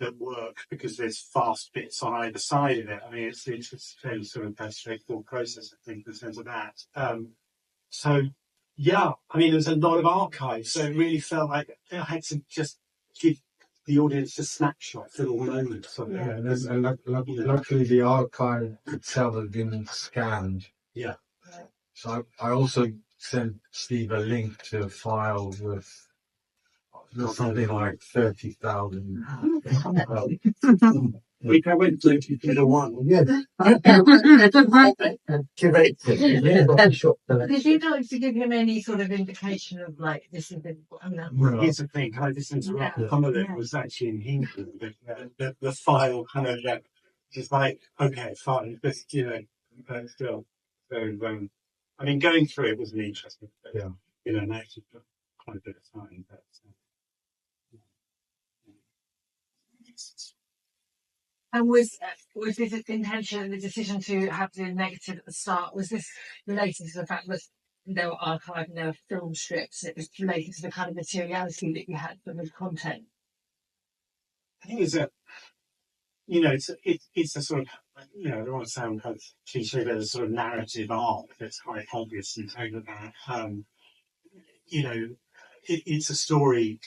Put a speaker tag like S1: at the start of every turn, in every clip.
S1: that work because there's fast bits on either side of it. I mean, it's a fairly sort of straightforward process, I think, in terms of that. So, yeah, I mean, there's a lot of archives, so it really felt like I had to just give the audience a snapshot, little moments of it.
S2: Yeah, and luckily the archive itself has been scanned.
S1: Yeah.
S2: So I also sent Steve a link to a file with something like 30,000.
S1: We went to the one.
S2: Yeah.
S3: Did you like to give him any sort of indication of like this is
S1: Here's the thing, kind of this interrupt. Some of it was actually in Hebrew, but the file kind of just like, okay, fine, but still. So I mean, going through it was an interesting thing.
S2: Yeah.
S1: And actually took quite a bit of time. But,
S3: And was this intention, the decision to have the negative at the start, was this related to the fact that there were archived and there were film strips? It was related to the kind of materiality that you had for the content.
S1: I think it's it's a sort of, I don't want to sound kind of cliche, but a sort of narrative arc that's quite obvious in terms of that. It's a story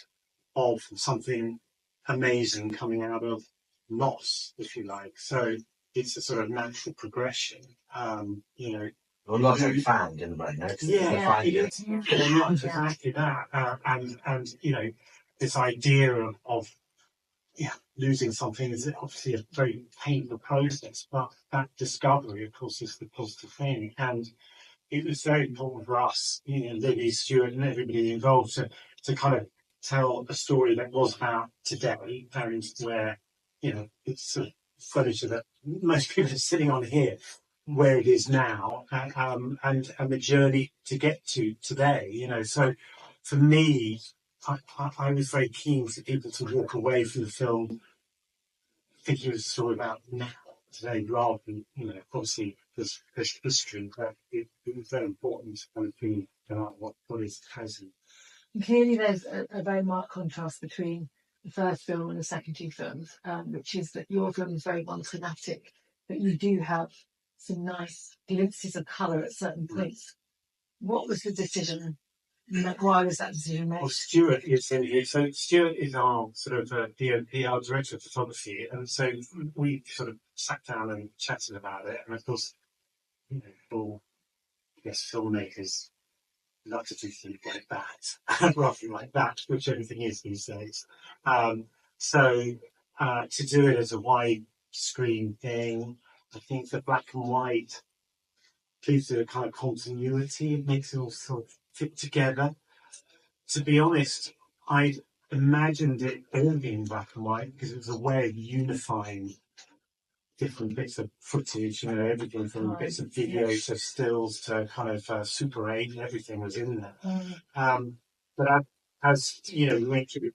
S1: of something amazing coming out of loss, if you like. So it's a sort of natural progression.
S4: Well, lots of found in the brain.
S1: Yeah, it's very much exactly that. And this idea of losing something is obviously a very painful process, but that discovery, of course, is the positive thing. And it was very important for us, Lily, Stuart, and everybody involved to kind of tell a story that was about today, and where, it's sort of furniture that most people are sitting on here, where it is now, and the journey to get to today, So for me, I was very keen for people to walk away from the film thinking it was a story about now, today, rather than, obviously there's history, but it was very important to kind of figure out what is present.
S3: Clearly there's a very marked contrast between the first film and the second two films, which is that your film is very monochromatic, but you do have some nice glimpses of colour at certain points. What was the decision? Why was that decision made?
S1: Well, Stuart is in here. So Stuart is our sort of DOP, our director of photography, and so we sort of sat down and chatted about it. And of course, all filmmakers love to do things like that, roughly like that, which everything is these days. So to do it as a wide screen thing, I think the black and white gives it a kind of continuity. It makes it all sort of fit together. To be honest, I imagined it all being black and white because it was a way of unifying different bits of footage, everything from bits of video to stills to kind of Super 8, everything was in there. But as we went through